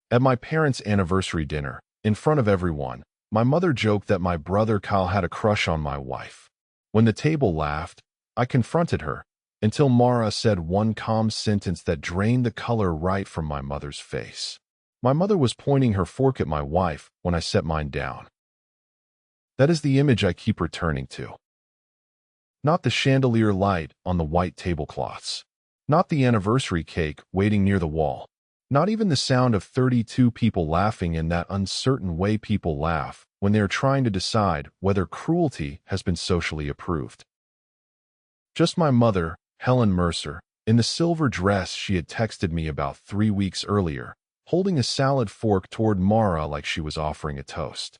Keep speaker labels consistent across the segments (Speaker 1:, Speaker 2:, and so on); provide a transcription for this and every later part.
Speaker 1: At my parents' anniversary dinner, in front of everyone, my mother joked that my brother Kyle had a crush on my wife. When the table laughed, I confronted her, until Mara said one calm sentence that drained the color right from my mother's face. My mother was pointing her fork at my wife when I set mine down. That is the image I keep returning to. Not the chandelier light on the white tablecloths. Not the anniversary cake waiting near the wall. Not even the sound of 32 people laughing in that uncertain way people laugh when they are trying to decide whether cruelty has been socially approved. Just my mother, Helen Mercer, in the silver dress she had texted me about 3 weeks earlier, holding a salad fork toward Mara like she was offering a toast.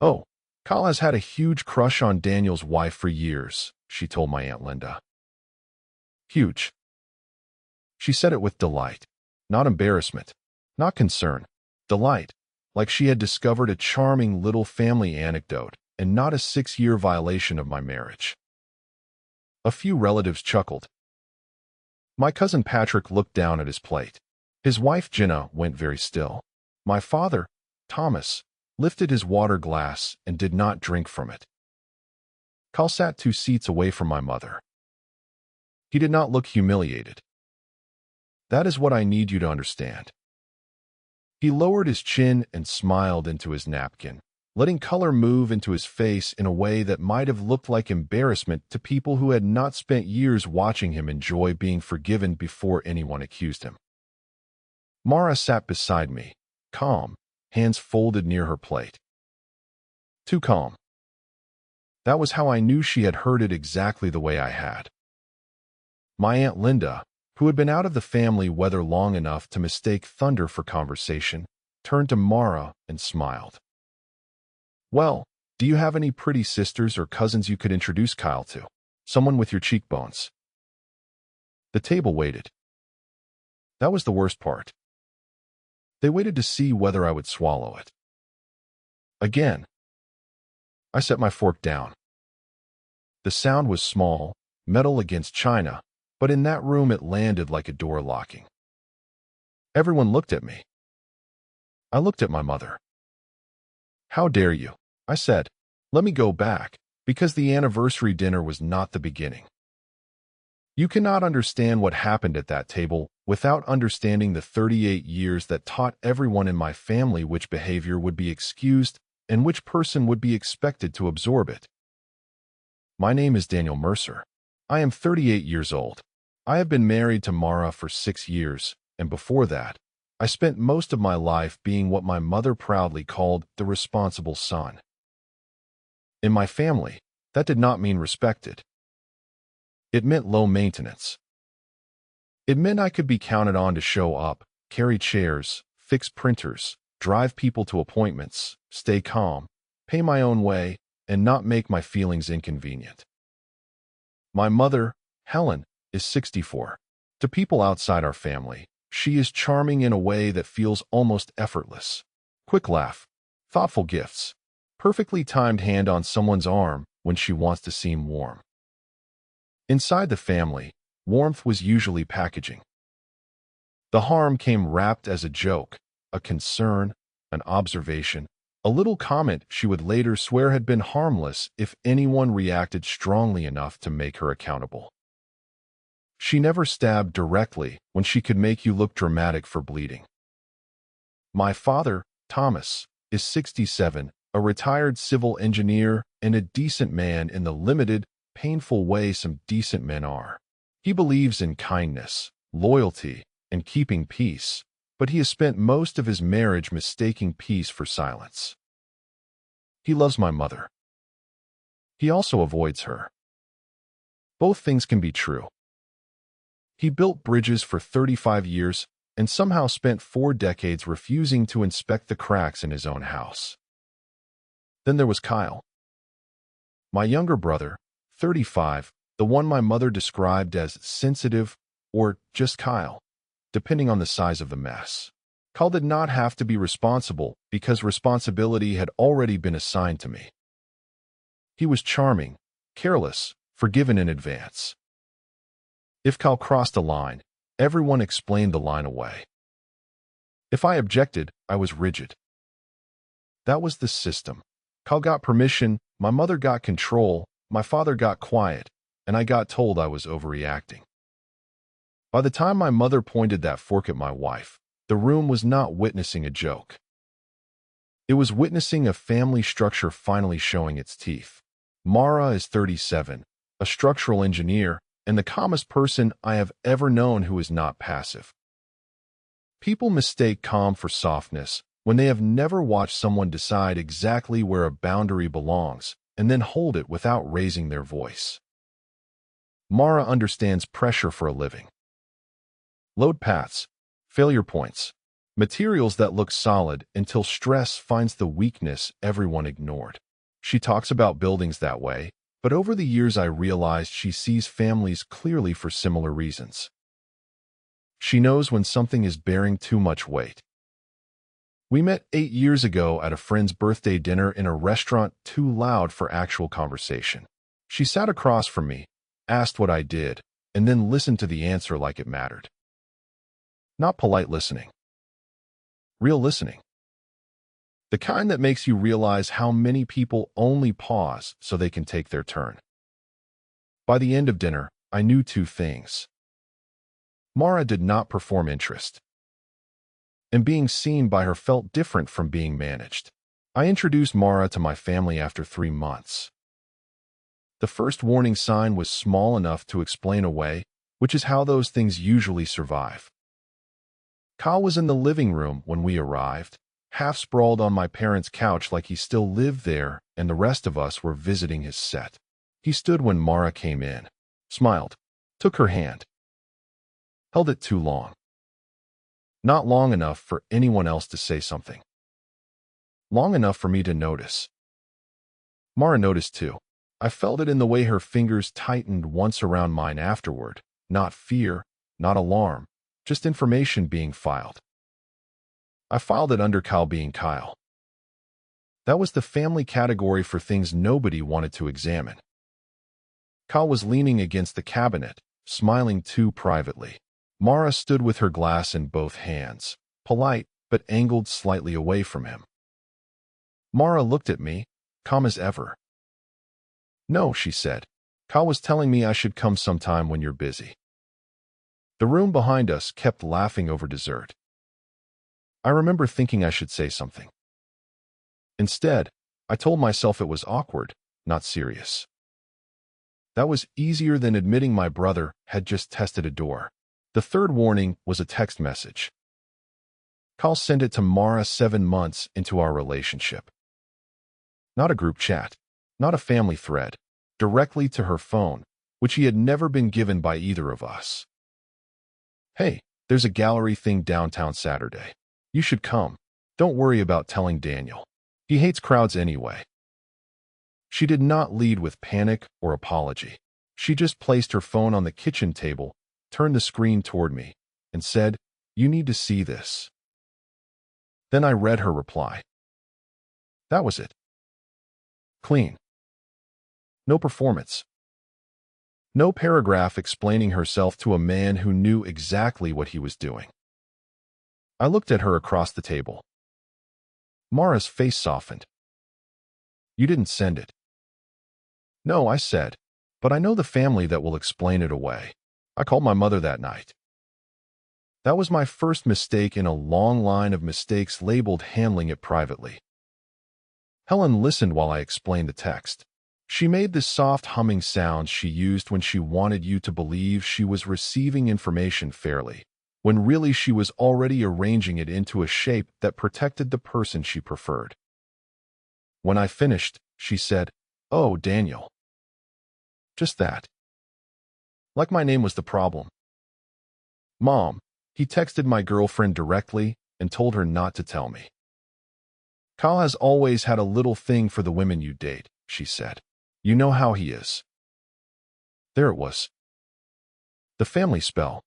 Speaker 1: "Oh, Kyle has had a huge crush on Daniel's wife for years," she told my Aunt Linda. Huge. She said it with delight. Not embarrassment, not concern, delight, like she had discovered a charming little family anecdote and not a 6-year violation of my marriage. A few relatives chuckled. My cousin Patrick looked down at his plate. His wife Jenna went very still. My father, Thomas, lifted his water glass and did not drink from it. Kyle sat 2 seats away from my mother. He did not look humiliated. That is what I need you to understand. He lowered his chin and smiled into his napkin, letting color move into his face in a way that might have looked like embarrassment to people who had not spent years watching him enjoy being forgiven before anyone accused him. Mara sat beside me, calm, hands folded near her plate. Too calm. That was how I knew she had heard it exactly the way I had. My Aunt Linda, who had been out of the family weather long enough to mistake thunder for conversation, turned to Mara and smiled. "Well, do you have any pretty sisters or cousins you could introduce Kyle to? Someone with your cheekbones?" The table waited. That was the worst part. They waited to see whether I would swallow it. Again. I set my fork down. The sound was small, metal against china, but in that room it landed like a door locking. Everyone looked at me. I looked at my mother. "How dare you?" I said. "Let me go back, because the anniversary dinner was not the beginning. You cannot understand what happened at that table without understanding the 38 years that taught everyone in my family which behavior would be excused and which person would be expected to absorb it. My name is Daniel Mercer. I am 38 years old. I have been married to Mara for 6 years, and before that, I spent most of my life being what my mother proudly called the responsible son. In my family, that did not mean respected. It meant low maintenance. It meant I could be counted on to show up, carry chairs, fix printers, drive people to appointments, stay calm, pay my own way, and not make my feelings inconvenient. My mother, Helen, is 64. To people outside our family, she is charming in a way that feels almost effortless. Quick laugh, thoughtful gifts, perfectly timed hand on someone's arm when she wants to seem warm. Inside the family, warmth was usually packaging. The harm came wrapped as a joke, a concern, an observation, a little comment she would later swear had been harmless if anyone reacted strongly enough to make her accountable. She never stabbed directly when she could make you look dramatic for bleeding. My father, Thomas, is 67, a retired civil engineer and a decent man in the limited, painful way some decent men are. He believes in kindness, loyalty, and keeping peace, but he has spent most of his marriage mistaking peace for silence. He loves my mother. He also avoids her. Both things can be true. He built bridges for 35 years and somehow spent 4 decades refusing to inspect the cracks in his own house. Then there was Kyle. My younger brother, 35, the one my mother described as sensitive or just Kyle, depending on the size of the mess. Kyle did not have to be responsible because responsibility had already been assigned to me. He was charming, careless, forgiven in advance. If Kyle crossed a line, everyone explained the line away. If I objected, I was rigid. That was the system. Cal got permission, my mother got control, my father got quiet, and I got told I was overreacting. By the time my mother pointed that fork at my wife, the room was not witnessing a joke. It was witnessing a family structure finally showing its teeth. Mara is 37, a structural engineer, and the calmest person I have ever known who is not passive. People mistake calm for softness when they have never watched someone decide exactly where a boundary belongs and then hold it without raising their voice. Mara understands pressure for a living. Load paths, failure points, materials that look solid until stress finds the weakness everyone ignored. She talks about buildings that way, but over the years I realized she sees families clearly for similar reasons. She knows when something is bearing too much weight. We met 8 years ago at a friend's birthday dinner in a restaurant too loud for actual conversation. She sat across from me, asked what I did, and then listened to the answer like it mattered. Not polite listening. Real listening. The kind that makes you realize how many people only pause so they can take their turn. By the end of dinner, I knew 2 things. Mara did not perform interest, and being seen by her felt different from being managed. I introduced Mara to my family after 3 months. The first warning sign was small enough to explain away, which is how those things usually survive. Kyle was in the living room when we arrived, half sprawled on my parents' couch like he still lived there, and the rest of us were visiting his set. He stood when Mara came in, smiled, took her hand, held it too long. Not long enough for anyone else to say something. Long enough for me to notice. Mara noticed too. I felt it in the way her fingers tightened once around mine afterward. Not fear, not alarm, just information being filed. I filed it under Kyle being Kyle. That was the family category for things nobody wanted to examine. Kyle was leaning against the cabinet, smiling too privately. Mara stood with her glass in both hands, polite but angled slightly away from him. Mara looked at me, calm as ever. No, she said. Kyle was telling me I should come sometime when you're busy. The room behind us kept laughing over dessert. I remember thinking I should say something. Instead, I told myself it was awkward, not serious. That was easier than admitting my brother had just tested a door. The third warning was a text message. Kyle sent it to Mara 7 months into our relationship. Not a group chat, not a family thread, directly to her phone, which he had never been given by either of us. Hey, there's a gallery thing downtown Saturday. You should come. Don't worry about telling Daniel. He hates crowds anyway. She did not lead with panic or apology. She just placed her phone on the kitchen table, turned the screen toward me, and said, "You need to see this." Then I read her reply. That was it. Clean. No performance. No paragraph explaining herself to a man who knew exactly what he was doing. I looked at her across the table. Mara's face softened. You didn't send it. No, I said, but I know the family that will explain it away. I called my mother that night. That was my first mistake in a long line of mistakes labeled handling it privately. Helen listened while I explained the text. She made the soft humming sounds she used when she wanted you to believe she was receiving information fairly, when really she was already arranging it into a shape that protected the person she preferred. When I finished, she said, "Oh, Daniel." Just that. Like my name was the problem. Mom, he texted my girlfriend directly and told her not to tell me. Kyle has always had a little thing for the women you date, she said. You know how he is. There it was. The family spell.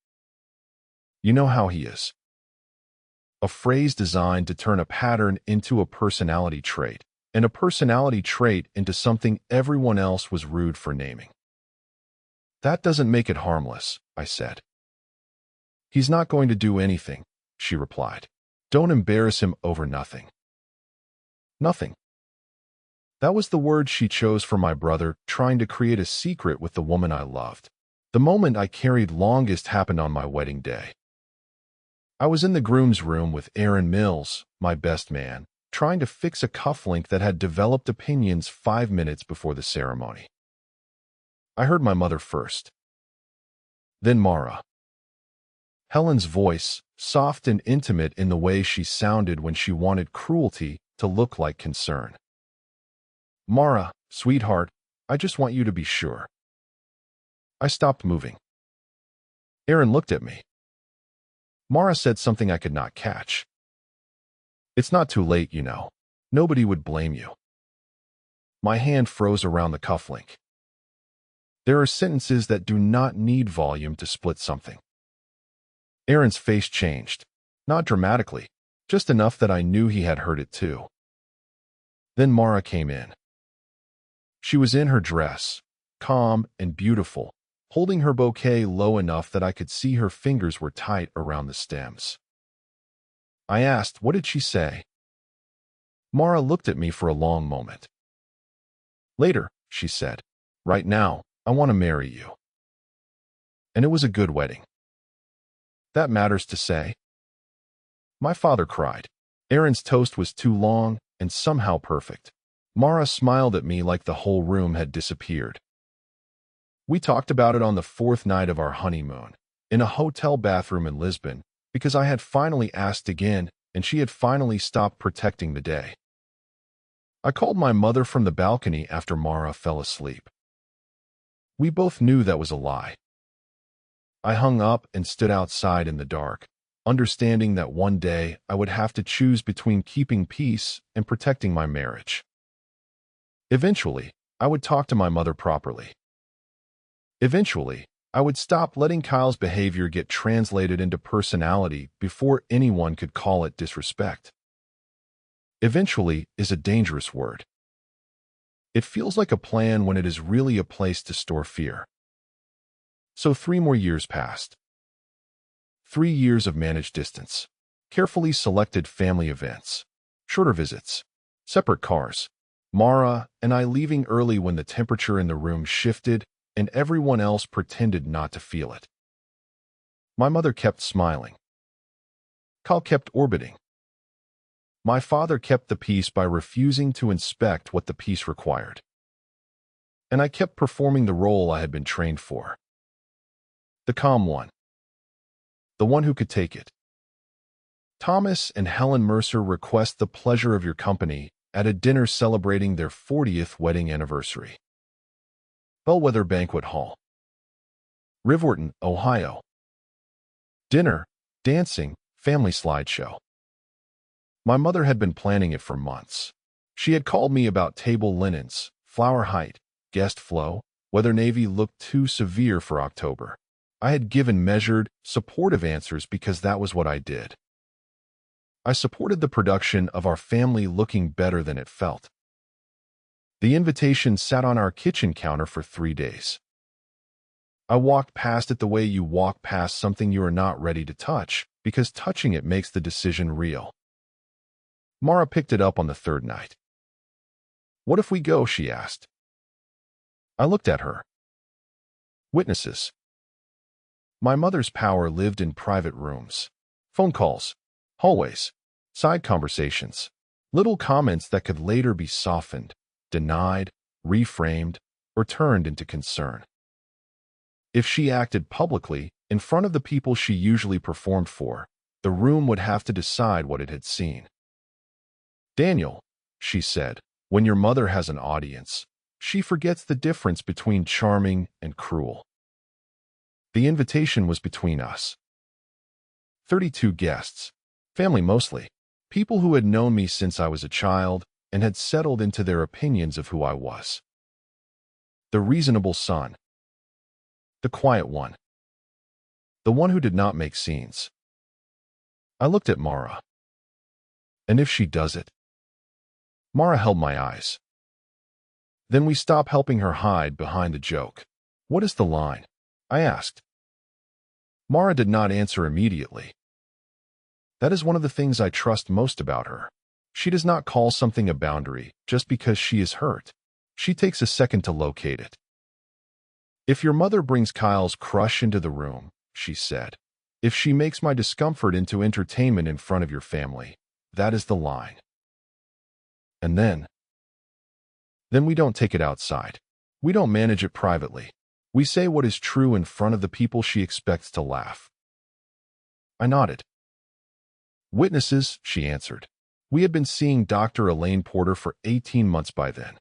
Speaker 1: You know how he is. A phrase designed to turn a pattern into a personality trait, and a personality trait into something everyone else was rude for naming. That doesn't make it harmless, I said. He's not going to do anything, she replied. Don't embarrass him over nothing. Nothing. That was the word she chose for my brother, trying to create a secret with the woman I loved. The moment I carried longest happened on my wedding day. I was in the groom's room with Aaron Mills, my best man, trying to fix a cufflink that had developed opinions 5 minutes before the ceremony. I heard my mother first. Then Mara. Helen's voice, soft and intimate in the way she sounded when she wanted cruelty to look like concern. Mara, sweetheart, I just want you to be sure. I stopped moving. Aaron looked at me. Mara said something I could not catch. It's not too late, you know. Nobody would blame you. My hand froze around the cufflink. There are sentences that do not need volume to split something. Aaron's face changed, not dramatically, just enough that I knew he had heard it too. Then Mara came in. She was in her dress, calm and beautiful, holding her bouquet low enough that I could see her fingers were tight around the stems. I asked, what did she say? Mara looked at me for a long moment. Later, she said. Right now, I want to marry you. And it was a good wedding. That matters to say. My father cried. Aaron's toast was too long and somehow perfect. Mara smiled at me like the whole room had disappeared. We talked about it on the 4th night of our honeymoon, in a hotel bathroom in Lisbon, because I had finally asked again and she had finally stopped protecting the day. I called my mother from the balcony after Mara fell asleep. We both knew that was a lie. I hung up and stood outside in the dark, understanding that one day I would have to choose between keeping peace and protecting my marriage. Eventually, I would talk to my mother properly. Eventually, I would stop letting Kyle's behavior get translated into personality before anyone could call it disrespect. Eventually is a dangerous word. It feels like a plan when it is really a place to store fear. So 3 more years passed. 3 years of managed distance, carefully selected family events, shorter visits, separate cars, Mara and I leaving early when the temperature in the room shifted and everyone else pretended not to feel it. My mother kept smiling. Kyle kept orbiting. My father kept the peace by refusing to inspect what the peace required. And I kept performing the role I had been trained for. The calm one. The one who could take it. Thomas and Helen Mercer request the pleasure of your company at a dinner celebrating their 40th wedding anniversary. Bellwether Banquet Hall, Riverton, Ohio. Dinner, dancing, family slideshow. My mother had been planning it for months. She had called me about table linens, flower height, guest flow, whether navy looked too severe for October. I had given measured, supportive answers because that was what I did. I supported the production of our family looking better than it felt. The invitation sat on our kitchen counter for 3 days. I walked past it the way you walk past something you are not ready to touch, because touching it makes the decision real. Mara picked it up on the 3rd night. What if we go? She asked. I looked at her. Witnesses. My mother's power lived in private rooms, phone calls, hallways, side conversations, little comments that could later be softened, denied, reframed, or turned into concern. If she acted publicly, in front of the people she usually performed for, the room would have to decide what it had seen. Daniel, she said, when your mother has an audience, she forgets the difference between charming and cruel. The invitation was between us. 32 guests, family mostly, people who had known me since I was a child and had settled into their opinions of who I was. The reasonable son. The quiet one. The one who did not make scenes. I looked at Mara. And if she does it? Mara held my eyes. Then we stop helping her hide behind the joke. What is the line? I asked. Mara did not answer immediately. That is one of the things I trust most about her. She does not call something a boundary just because she is hurt. She takes a second to locate it. If your mother brings Kyle's crush into the room, she said, if she makes my discomfort into entertainment in front of your family, that is the line. And then we don't take it outside. We don't manage it privately. We say what is true in front of the people she expects to laugh. I nodded. Witnesses, she answered. We had been seeing Dr. Elaine Porter for 18 months by then.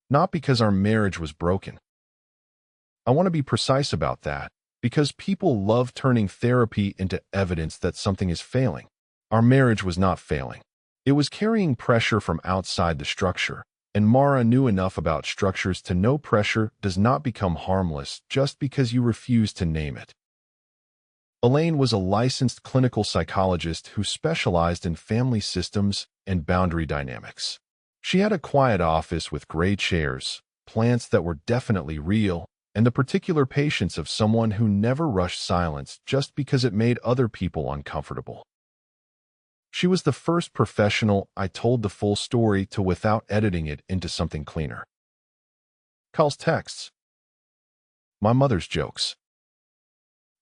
Speaker 1: Not because our marriage was broken. I want to be precise about that, because people love turning therapy into evidence that something is failing. Our marriage was not failing. It was carrying pressure from outside the structure, and Mara knew enough about structures to know pressure does not become harmless just because you refuse to name it. Elaine was a licensed clinical psychologist who specialized in family systems and boundary dynamics. She had a quiet office with gray chairs, plants that were definitely real, and the particular patience of someone who never rushed silence just because it made other people uncomfortable. She was the first professional I told the full story to without editing it into something cleaner. Kyle's texts. My mother's jokes.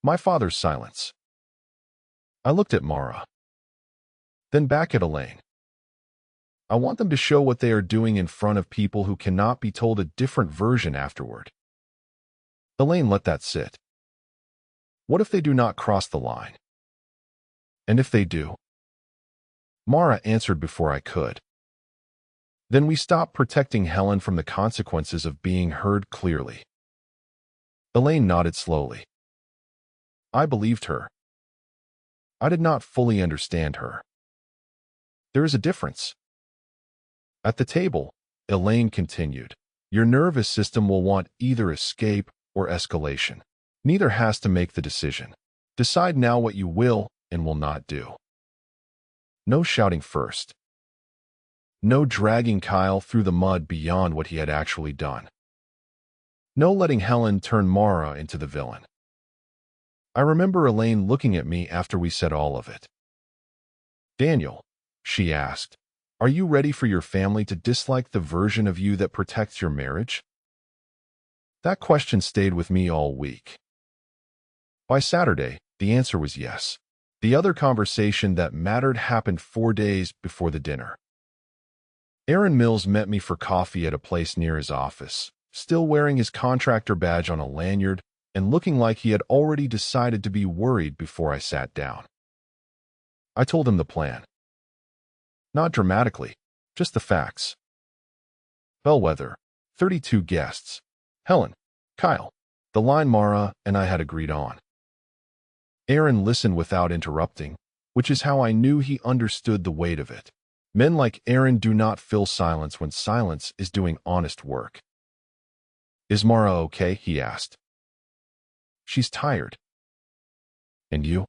Speaker 1: My father's silence. I looked at Mara. Then back at Elaine. I want them to show what they are doing in front of people who cannot be told a different version afterward. Elaine let that sit. What if they do not cross the line? And if they do? Mara answered before I could. Then we stop protecting Helen from the consequences of being heard clearly. Elaine nodded slowly. I believed her. I did not fully understand her. There is a difference. At the table, Elaine continued, your nervous system will want either escape or escalation. Neither has to make the decision. Decide now what you will and will not do. No shouting first. No dragging Kyle through the mud beyond what he had actually done. No letting Helen turn Mara into the villain. I remember Elaine looking at me after we said all of it. Daniel, she asked, are you ready for your family to dislike the version of you that protects your marriage? That question stayed with me all week. By Saturday, the answer was yes. The other conversation that mattered happened 4 days before the dinner. Aaron Mills met me for coffee at a place near his office, still wearing his contractor badge on a lanyard and looking like he had already decided to be worried before I sat down. I told him the plan. Not dramatically, just the facts. Bellwether, 32 guests. Helen, Kyle, the line Mara and I had agreed on. Aaron listened without interrupting, which is how I knew he understood the weight of it. Men like Aaron do not fill silence when silence is doing honest work. Is Mara okay? He asked. She's tired. And you?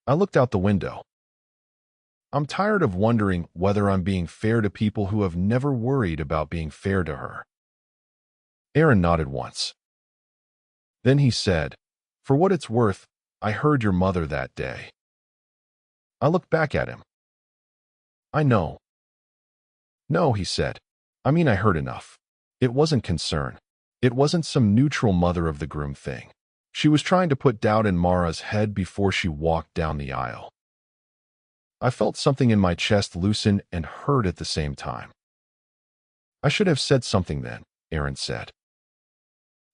Speaker 1: I looked out the window. I'm tired of wondering whether I'm being fair to people who have never worried about being fair to her. Aaron nodded once. Then he said, for what it's worth, I heard your mother that day. I looked back at him. I know. No, he said. I mean, I heard enough. It wasn't concern. It wasn't some neutral mother of the groom thing. She was trying to put doubt in Mara's head before she walked down the aisle. I felt something in my chest loosen and hurt at the same time. I should have said something then, Aaron said.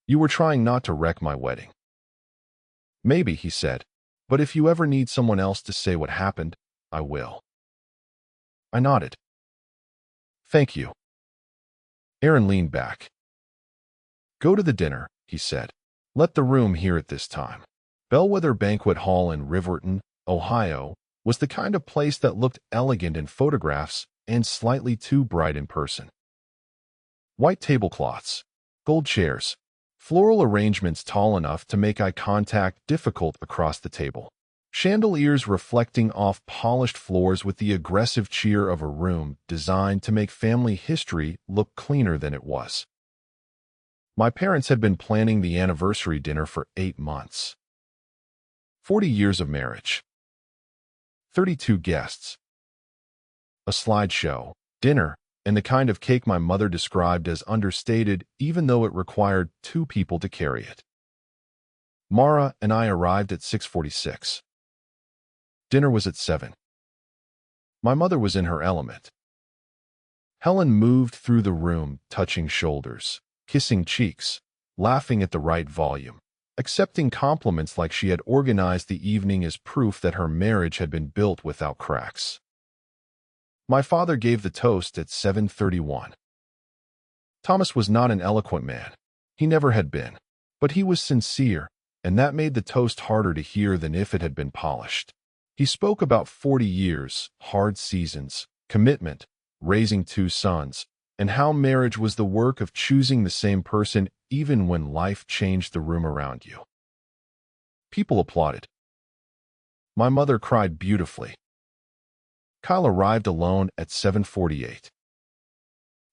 Speaker 1: You were trying not to wreck my wedding. Maybe, he said, but if you ever need someone else to say what happened, I will. I nodded. Thank you. Aaron leaned back. Go to the dinner, he said. Let the room hear it this time. Bellwether Banquet Hall in Riverton, Ohio, was the kind of place that looked elegant in photographs and slightly too bright in person. White tablecloths, gold chairs, floral arrangements tall enough to make eye contact difficult across the table. Chandeliers reflecting off polished floors with the aggressive cheer of a room designed to make family history look cleaner than it was. My parents had been planning the anniversary dinner for 8 months. 40 years of marriage. 32 guests. A slideshow, dinner, and the kind of cake my mother described as understated even though it required 2 people to carry it. Mara and I arrived at 6:46. Dinner was at 7. My mother was in her element. Helen moved through the room, touching shoulders, kissing cheeks, laughing at the right volume, accepting compliments like she had organized the evening as proof that her marriage had been built without cracks. My father gave the toast at 7:31. Thomas was not an eloquent man. He never had been. But he was sincere, and that made the toast harder to hear than if it had been polished. He spoke about 40 years, hard seasons, commitment, raising 2 sons, and how marriage was the work of choosing the same person even when life changed the room around you. People applauded. My mother cried beautifully. Kyle arrived alone at 7:48.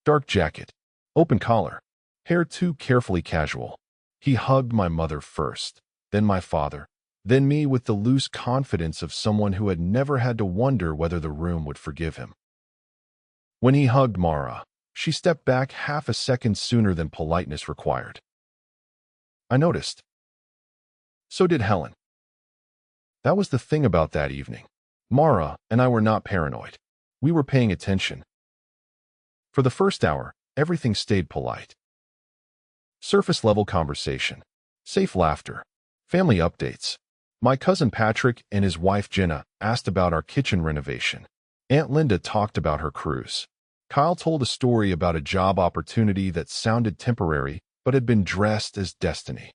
Speaker 1: Dark jacket, open collar, hair too carefully casual. He hugged my mother first, then my father, then me with the loose confidence of someone who had never had to wonder whether the room would forgive him. When he hugged Mara, she stepped back half a second sooner than politeness required. I noticed. So did Helen. That was the thing about that evening. Mara and I were not paranoid. We were paying attention. For the first hour, everything stayed polite. Surface-level conversation, safe laughter, family updates. My cousin Patrick and his wife Jenna asked about our kitchen renovation. Aunt Linda talked about her cruise. Kyle told a story about a job opportunity that sounded temporary but had been dressed as destiny.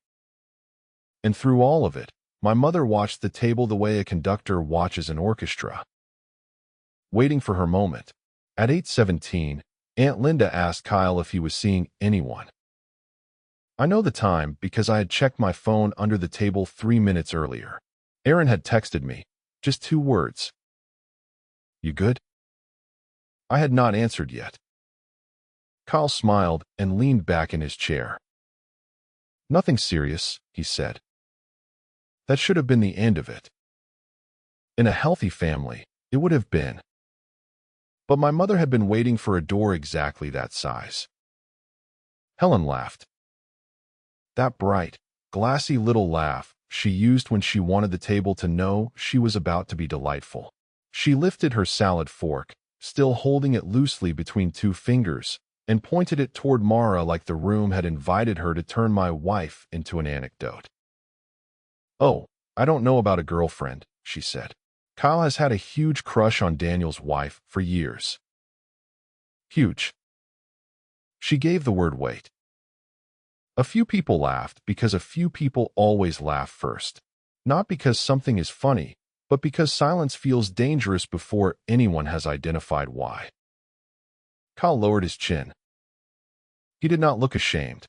Speaker 1: And through all of it, my mother watched the table the way a conductor watches an orchestra. Waiting for her moment. At 8:17, Aunt Linda asked Kyle if he was seeing anyone. I know the time because I had checked my phone under the table 3 minutes earlier. Aaron had texted me, just 2 words. You good? I had not answered yet. Kyle smiled and leaned back in his chair. Nothing serious, he said. That should have been the end of it. In a healthy family, it would have been. But my mother had been waiting for a door exactly that size. Helen laughed. That bright, glassy little laugh she used when she wanted the table to know she was about to be delightful. She lifted her salad fork, still holding it loosely between 2 fingers, and pointed it toward Mara like the room had invited her to turn my wife into an anecdote. Oh, I don't know about a girlfriend, she said. Kyle has had a huge crush on Daniel's wife for years. Huge. She gave the word weight. A few people laughed because a few people always laugh first. Not because something is funny, but because silence feels dangerous before anyone has identified why. Kyle lowered his chin. He did not look ashamed.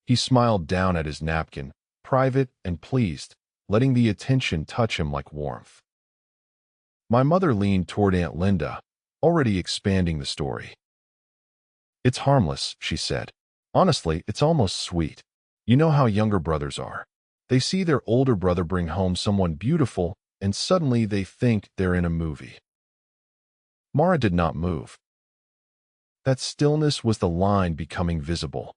Speaker 1: He smiled down at his napkin, private and pleased, letting the attention touch him like warmth. My mother leaned toward Aunt Linda, already expanding the story. It's harmless, she said. Honestly, it's almost sweet. You know how younger brothers are. They see their older brother bring home someone beautiful, and suddenly they think they're in a movie. Mara did not move. That stillness was the line becoming visible.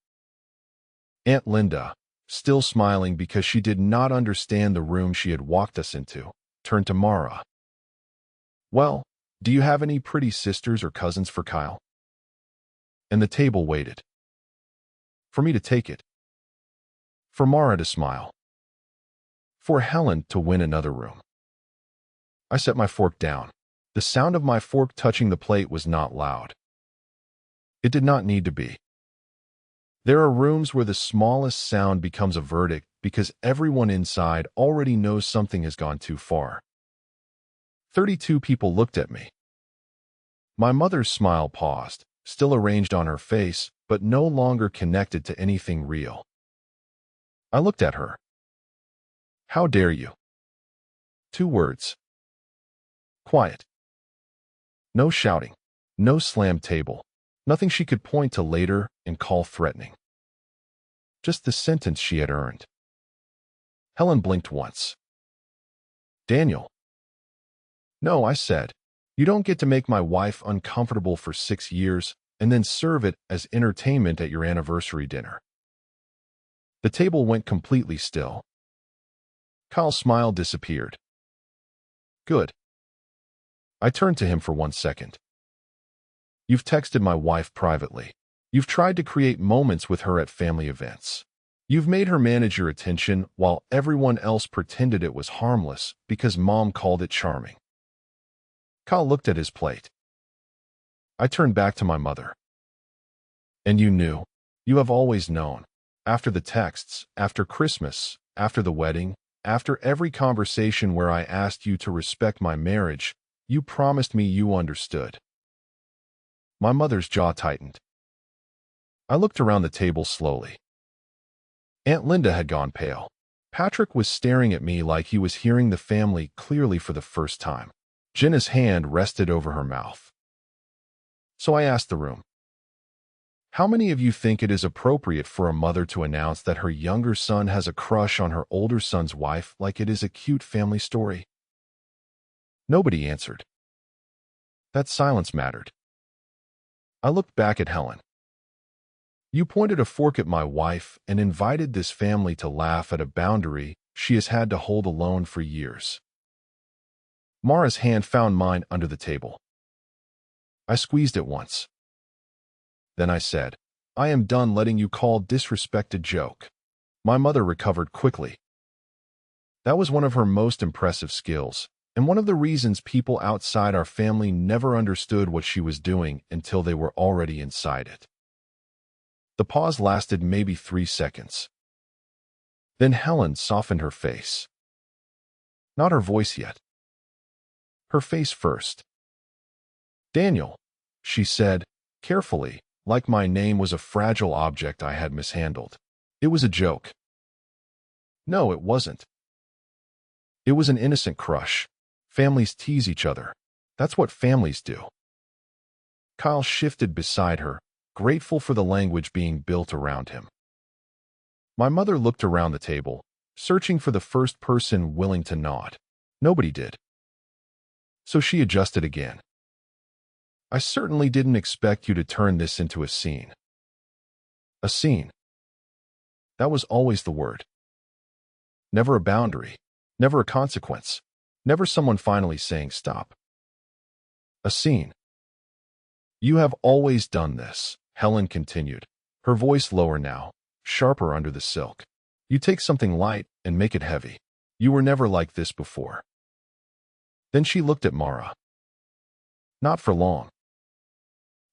Speaker 1: Aunt Linda, still smiling because she did not understand the room she had walked us into, turned to Mara. Well, do you have any pretty sisters or cousins for Kyle? And the table waited. For me to take it. For Mara to smile. For Helen to win another room. I set my fork down. The sound of my fork touching the plate was not loud. It did not need to be. There are rooms where the smallest sound becomes a verdict because everyone inside already knows something has gone too far. 32 people looked at me. My mother's smile paused, still arranged on her face, but no longer connected to anything real. I looked at her. How dare you? 2 words. Quiet. No shouting. No slammed table. Nothing she could point to later and call threatening. Just the sentence she had earned. Helen blinked once. Daniel. No, I said. You don't get to make my wife uncomfortable for 6 years and then serve it as entertainment at your anniversary dinner. The table went completely still. Kyle's smile disappeared. Good. I turned to him for 1 second. You've texted my wife privately. You've tried to create moments with her at family events. You've made her manage your attention while everyone else pretended it was harmless because Mom called it charming. Kyle looked at his plate. I turned back to my mother. And you knew. You have always known. After the texts, after Christmas, after the wedding, after every conversation where I asked you to respect my marriage, you promised me you understood. My mother's jaw tightened. I looked around the table slowly. Aunt Linda had gone pale. Patrick was staring at me like he was hearing the family clearly for the first time. Jenna's hand rested over her mouth. So I asked the room, how many of you think it is appropriate for a mother to announce that her younger son has a crush on her older son's wife like it is a cute family story? Nobody answered. That silence mattered. I looked back at Helen. You pointed a fork at my wife and invited this family to laugh at a boundary she has had to hold alone for years. Mara's hand found mine under the table. I squeezed it once. Then I said, I am done letting you call disrespect a joke. My mother recovered quickly. That was one of her most impressive skills, and one of the reasons people outside our family never understood what she was doing until they were already inside it. The pause lasted maybe 3 seconds. Then Helen softened her face. Not her voice yet. Her face first. Daniel, she said, carefully, like my name was a fragile object I had mishandled. It was a joke. No, it wasn't. It was an innocent crush. Families tease each other. That's what families do. Kyle shifted beside her, grateful for the language being built around him. My mother looked around the table, searching for the first person willing to nod. Nobody did. So she adjusted again. I certainly didn't expect you to turn this into a scene. A scene. That was always the word. Never a boundary. Never a consequence. Never someone finally saying stop. A scene. You have always done this, Helen continued, her voice lower now, sharper under the silk. You take something light and make it heavy. You were never like this before. Then she looked at Mara. Not for long.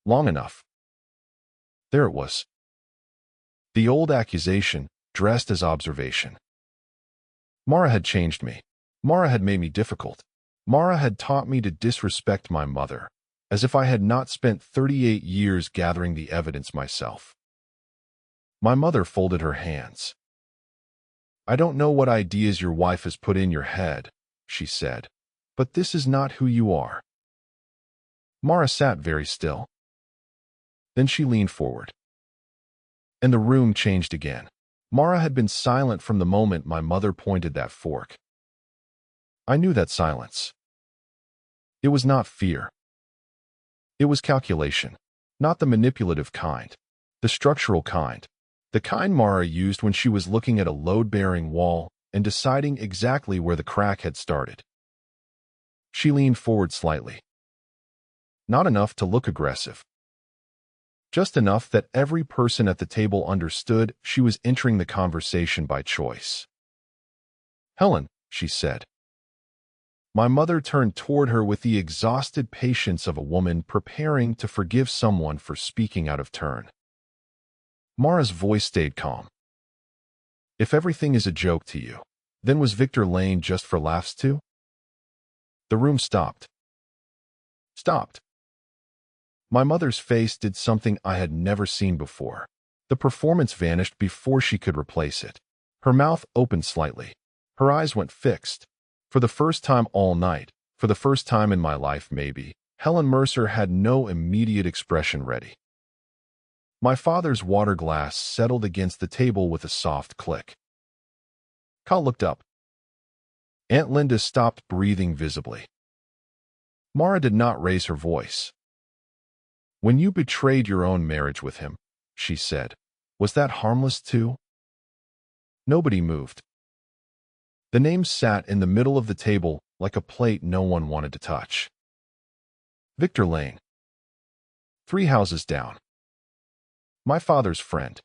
Speaker 1: Long enough. There it was. The old accusation, dressed as observation. Mara had changed me. Mara had made me difficult. Mara had taught me to disrespect my mother, as if I had not spent 38 years gathering the evidence myself. My mother folded her hands. I don't know what ideas your wife has put in your head, she said, but this is not who you are. Mara sat very still. Then she leaned forward. And the room changed again. Mara had been silent from the moment my mother pointed that fork. I knew that silence. It was not fear. It was calculation, not the manipulative kind, the structural kind, the kind Mara used when she was looking at a load-bearing wall and deciding exactly where the crack had started. She leaned forward slightly. Not enough to look aggressive. Just enough that every person at the table understood she was entering the conversation by choice. Helen, she said. My mother turned toward her with the exhausted patience of a woman preparing to forgive someone for speaking out of turn. Mara's voice stayed calm. If everything is a joke to you, then was Victor Lane just for laughs too? The room stopped. Stopped. My mother's face did something I had never seen before. The performance vanished before she could replace it. Her mouth opened slightly. Her eyes went fixed. For the first time all night, for the first time in my life maybe, Helen Mercer had no immediate expression ready. My father's water glass settled against the table with a soft click. Kyle looked up. Aunt Linda stopped breathing visibly. Mara did not raise her voice. When you betrayed your own marriage with him, she said, was that harmless too? Nobody moved. The name sat in the middle of the table like a plate no one wanted to touch. Victor Lane. 3 houses down. My father's friend.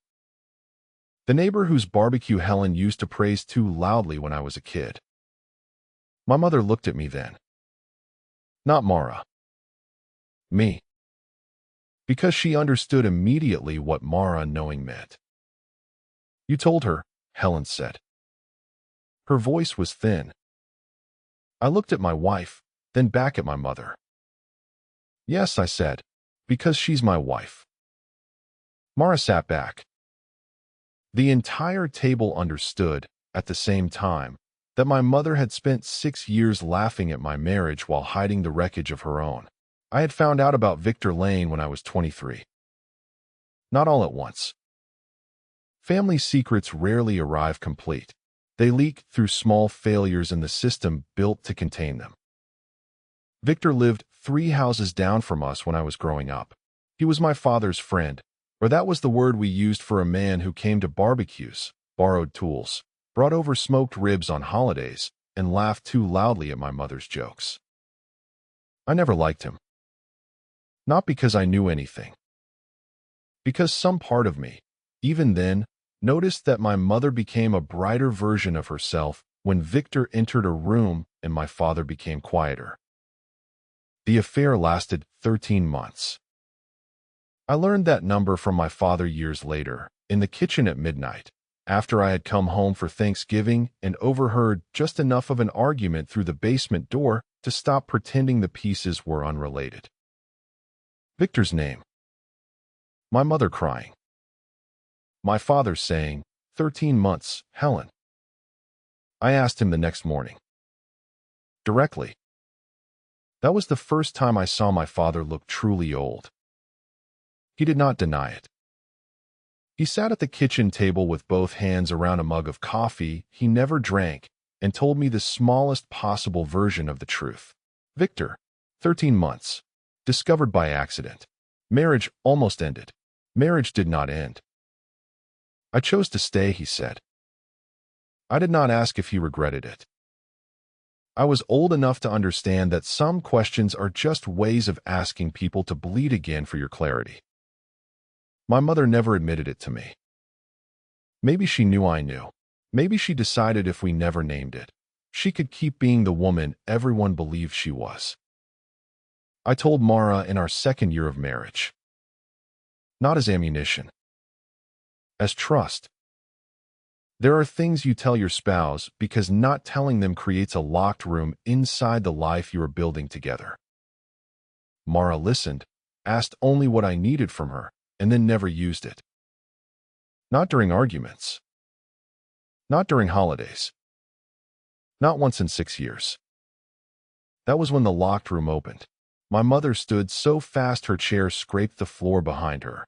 Speaker 1: The neighbor whose barbecue Helen used to praise too loudly when I was a kid. My mother looked at me then. Not Mara. Me. Because she understood immediately what Mara knowing meant. You told her, Helen said. Her voice was thin. I looked at my wife, then back at my mother. Yes, I said, because she's my wife. Mara sat back. The entire table understood, at the same time, that my mother had spent 6 years laughing at my marriage while hiding the wreckage of her own. I had found out about Victor Lane when I was 23. Not all at once. Family secrets rarely arrive complete. They leak through small failures in the system built to contain them. Victor lived 3 houses down from us when I was growing up. He was my father's friend, or that was the word we used for a man who came to barbecues, borrowed tools, brought over smoked ribs on holidays, and laughed too loudly at my mother's jokes. I never liked him. Not because I knew anything. Because some part of me, even then, noticed that my mother became a brighter version of herself when Victor entered a room and my father became quieter. The affair lasted 13 months. I learned that number from my father years later, in the kitchen at midnight, after I had come home for Thanksgiving and overheard just enough of an argument through the basement door to stop pretending the pieces were unrelated. Victor's name. My mother crying. My father saying, 13 months, Helen. I asked him the next morning. Directly. That was the first time I saw my father look truly old. He did not deny it. He sat at the kitchen table with both hands around a mug of coffee he never drank and told me the smallest possible version of the truth. Victor, 13 months. Discovered by accident. Marriage almost ended. Marriage did not end. I chose to stay, he said. I did not ask if he regretted it. I was old enough to understand that some questions are just ways of asking people to bleed again for your clarity. My mother never admitted it to me. Maybe she knew I knew. Maybe she decided if we never named it, she could keep being the woman everyone believed she was. I told Mara in our 2nd year of marriage. Not as ammunition. As trust. There are things you tell your spouse because not telling them creates a locked room inside the life you are building together. Mara listened, asked only what I needed from her, and then never used it. Not during arguments. Not during holidays. Not once in 6 years. That was when the locked room opened. My mother stood so fast her chair scraped the floor behind her.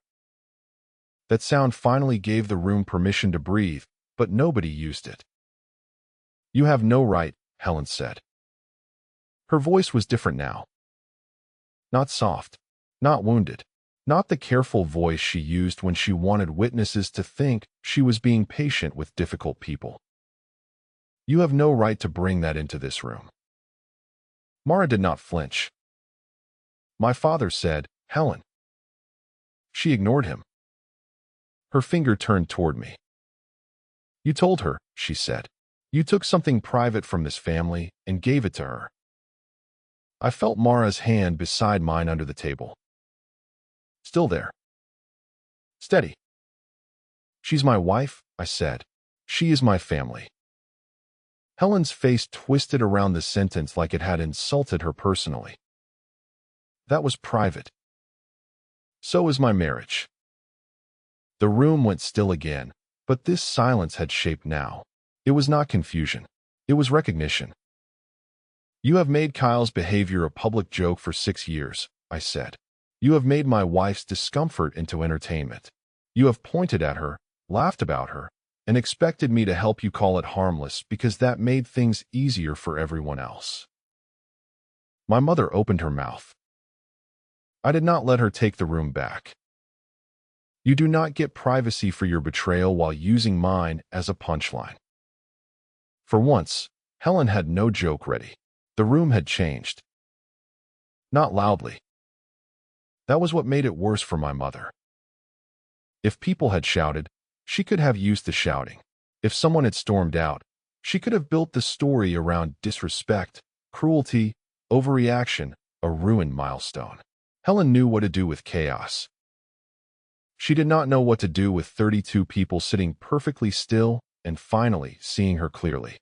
Speaker 1: That sound finally gave the room permission to breathe, but nobody used it. You have no right, Helen said. Her voice was different now. Not soft, not wounded, not the careful voice she used when she wanted witnesses to think she was being patient with difficult people. You have no right to bring that into this room. Mara did not flinch. My father said, Helen. She ignored him. Her finger turned toward me. You told her, she said. You took something private from this family and gave it to her. I felt Mara's hand beside mine under the table. Still there. Steady. She's my wife, I said. She is my family. Helen's face twisted around the sentence like it had insulted her personally. That was private. So is my marriage. The room went still again, but this silence had shape now. It was not confusion. It was recognition. You have made Kyle's behavior a public joke for 6 years, I said. You have made my wife's discomfort into entertainment. You have pointed at her, laughed about her, and expected me to help you call it harmless because that made things easier for everyone else. My mother opened her mouth. I did not let her take the room back. You do not get privacy for your betrayal while using mine as a punchline. For once, Helen had no joke ready. The room had changed. Not loudly. That was what made it worse for my mother. If people had shouted, she could have used the shouting. If someone had stormed out, she could have built the story around disrespect, cruelty, overreaction, a ruined milestone. Helen knew what to do with chaos. She did not know what to do with 32 people sitting perfectly still and finally seeing her clearly.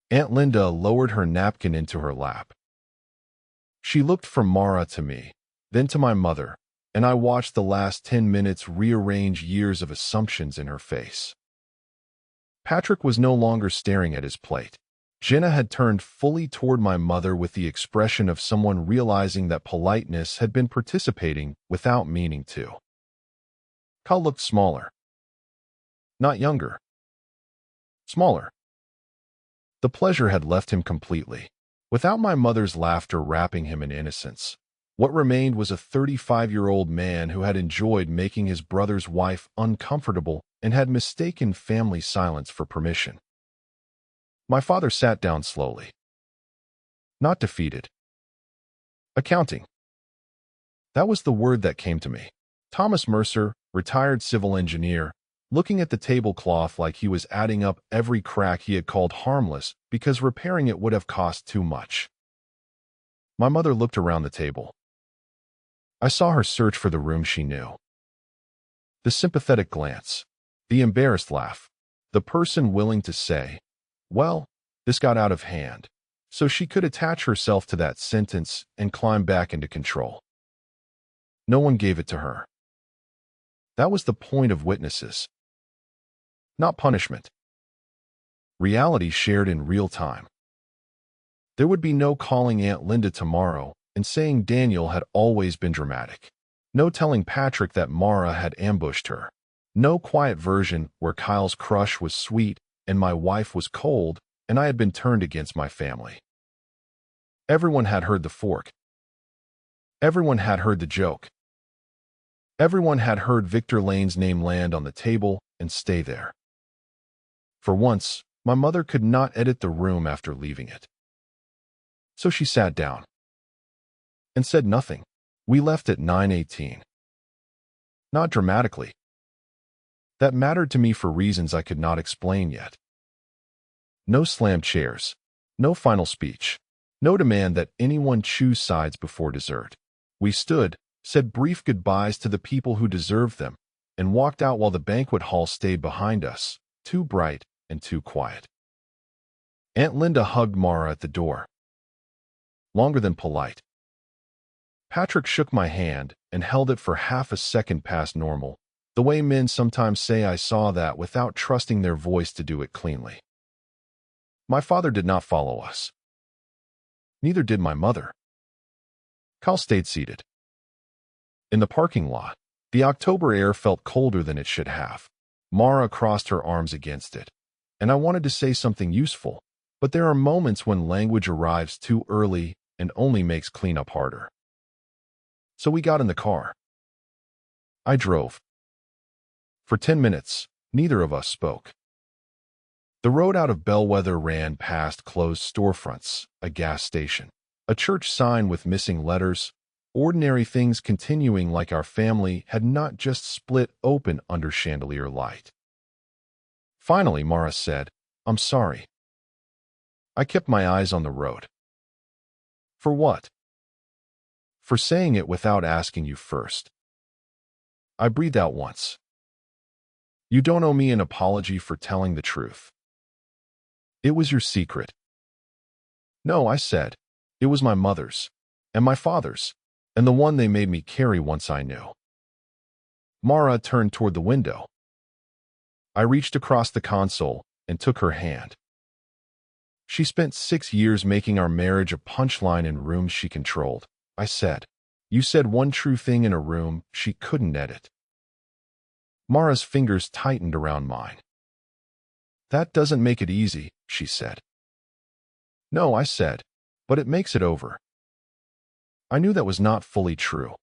Speaker 1: Aunt Linda lowered her napkin into her lap. She looked from Mara to me, then to my mother, and I watched the last 10 minutes rearrange years of assumptions in her face. Patrick was no longer staring at his plate. Jenna had turned fully toward my mother with the expression of someone realizing that politeness had been participating without meaning to. Kyle looked smaller. Not younger. Smaller. The pleasure had left him completely. Without my mother's laughter wrapping him in innocence, what remained was a 35-year-old man who had enjoyed making his brother's wife uncomfortable and had mistaken family silence for permission. My father sat down slowly. Not defeated. Accounting. That was the word that came to me. Thomas Mercer, retired civil engineer, looking at the tablecloth like he was adding up every crack he had called harmless because repairing it would have cost too much. My mother looked around the table. I saw her search for the room she knew. The sympathetic glance, the embarrassed laugh, the person willing to say, well, this got out of hand, so she could attach herself to that sentence and climb back into control. No one gave it to her. That was the point of witnesses. Not punishment. Reality shared in real time. There would be no calling Aunt Linda tomorrow and saying Daniel had always been dramatic. No telling Patrick that Mara had ambushed her. No quiet version where Kyle's crush was sweet and my wife was cold and I had been turned against my family. Everyone had heard the fork. Everyone had heard the joke. Everyone had heard Victor Lane's name land on the table and stay there. For once, my mother could not edit the room after leaving it. So she sat down and said nothing. We left at 9:18. Not dramatically. That mattered to me for reasons I could not explain yet. No slammed chairs. No final speech. No demand that anyone choose sides before dessert. We stood, said brief goodbyes to the people who deserved them, and walked out while the banquet hall stayed behind us, too bright and too quiet. Aunt Linda hugged Mara at the door. Longer than polite. Patrick shook my hand and held it for half a second past normal, the way men sometimes say I saw that without trusting their voice to do it cleanly. My father did not follow us. Neither did my mother. Kyle stayed seated. In the parking lot, the October air felt colder than it should have. Mara crossed her arms against it, and I wanted to say something useful, but there are moments when language arrives too early and only makes cleanup harder. So we got in the car. I drove. For 10 minutes, neither of us spoke. The road out of Bellwether ran past closed storefronts, a gas station, a church sign with missing letters, ordinary things continuing like our family had not just split open under chandelier light. Finally, Mara said, "I'm sorry." I kept my eyes on the road. For what? For saying it without asking you first. I breathed out once. You don't owe me an apology for telling the truth. It was your secret. No, I said. It was my mother's, and my father's, and the one they made me carry once I knew. Mara turned toward the window. I reached across the console and took her hand. She spent 6 years making our marriage a punchline in rooms she controlled. I said, you said one true thing in a room she couldn't edit. Mara's fingers tightened around mine. That doesn't make it easy, she said. No, I said, but it makes it over. I knew that was not fully true.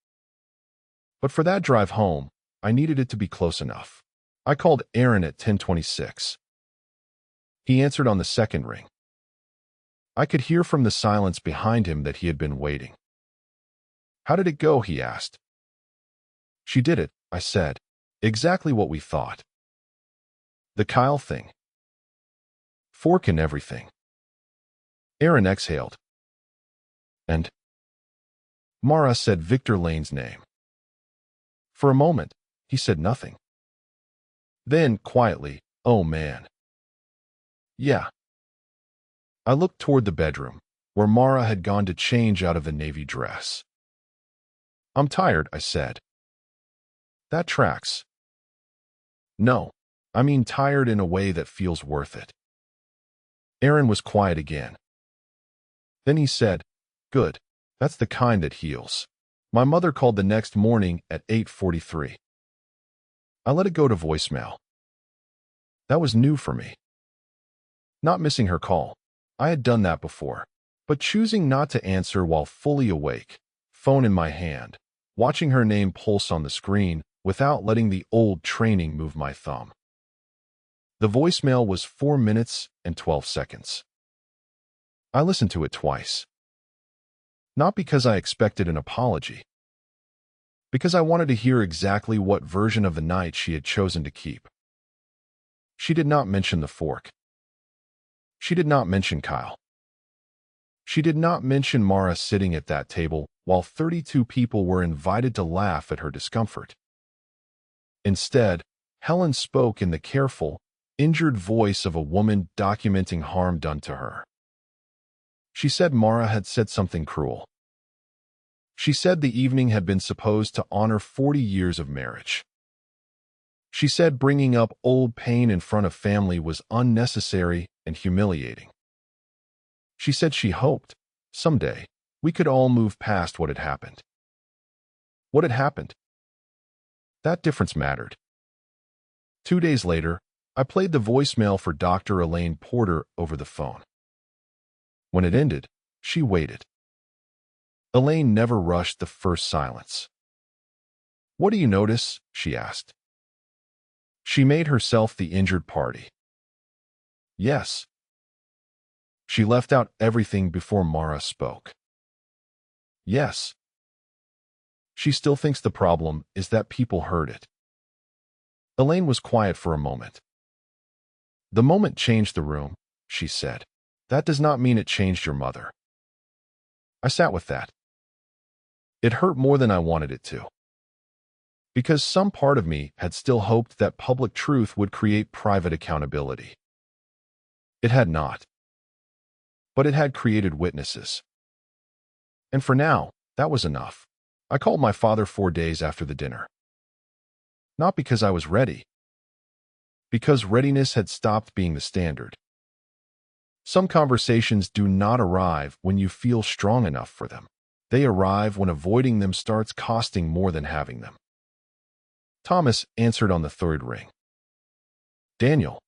Speaker 1: But for that drive home, I needed it to be close enough. I called Aaron at 10:26. He answered on the second ring. I could hear from the silence behind him that he had been waiting. "How did it go?" he asked. "She did it," I said. "Exactly what we thought. The Kyle thing. Fork and everything." Aaron exhaled. "And?" Mara said Victor Lane's name. For a moment, he said nothing. Then, quietly, "Oh man." "Yeah." I looked toward the bedroom, where Mara had gone to change out of the navy dress. "I'm tired," I said. "That tracks." "No, I mean tired in a way that feels worth it." Aaron was quiet again. Then he said, "Good. That's the kind that heals." My mother called the next morning at 8:43. I let it go to voicemail. That was new for me. Not missing her call. I had done that before. But choosing not to answer while fully awake, phone in my hand, watching her name pulse on the screen without letting the old training move my thumb. The voicemail was 4 minutes and 12 seconds. I listened to it twice. Not because I expected an apology. Because I wanted to hear exactly what version of the night she had chosen to keep. She did not mention the fork. She did not mention Kyle. She did not mention Mara sitting at that table while 32 people were invited to laugh at her discomfort. Instead, Helen spoke in the careful, injured voice of a woman documenting harm done to her. She said Mara had said something cruel. She said the evening had been supposed to honor 40 years of marriage. She said bringing up old pain in front of family was unnecessary and humiliating. She said she hoped, someday, we could all move past what had happened. What had happened? That difference mattered. 2 days later, I played the voicemail for Dr. Elaine Porter over the phone. When it ended, she waited. Elaine never rushed the first silence. "What do you notice?" she asked. She made herself the injured party. "Yes." She left out everything before Mara spoke. "Yes." She still thinks the problem is that people heard it. Elaine was quiet for a moment. "The moment changed the room," she said. "That does not mean it changed your mother." I sat with that. It hurt more than I wanted it to. Because some part of me had still hoped that public truth would create private accountability. It had not. But it had created witnesses. And for now, that was enough. I called my father 4 days after the dinner. Not because I was ready. Because readiness had stopped being the standard. Some conversations do not arrive when you feel strong enough for them. They arrive when avoiding them starts costing more than having them. Thomas answered on the third ring. "Daniel."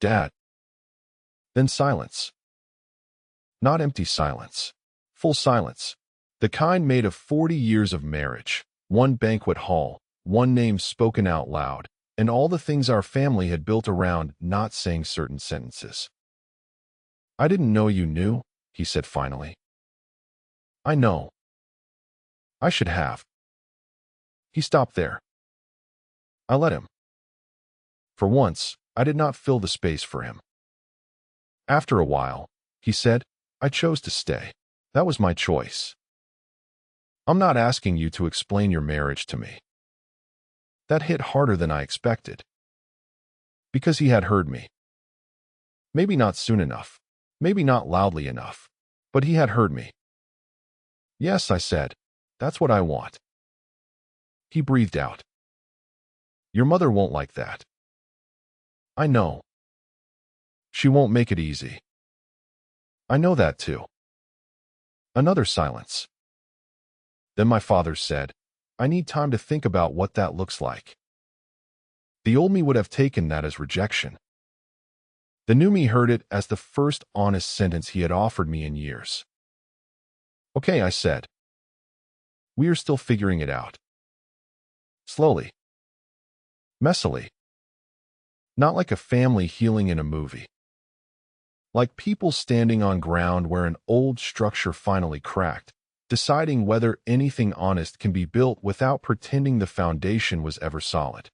Speaker 1: "Dad." Then silence. Not empty silence. Full silence. The kind made of 40 years of marriage, one banquet hall, one name spoken out loud, and all the things our family had built around not saying certain sentences. "I didn't know you knew," he said finally. "I know. I should have." He stopped there. I let him. For once, I did not fill the space for him. After a while, he said, "I chose to stay. That was my choice. I'm not asking you to explain your marriage to me." That hit harder than I expected. Because he had heard me. Maybe not soon enough. Maybe not loudly enough. But he had heard me. "Yes," I said. "That's what I want." He breathed out. "Your mother won't like that." "I know. She won't make it easy." "I know that too." Another silence. Then my father said, "I need time to think about what that looks like." The old me would have taken that as rejection. The new me heard it as the first honest sentence he had offered me in years. Okay, I said. We are still figuring it out. Slowly. Messily. Not like a family healing in a movie. Like people standing on ground where an old structure finally cracked, deciding whether anything honest can be built without pretending the foundation was ever solid.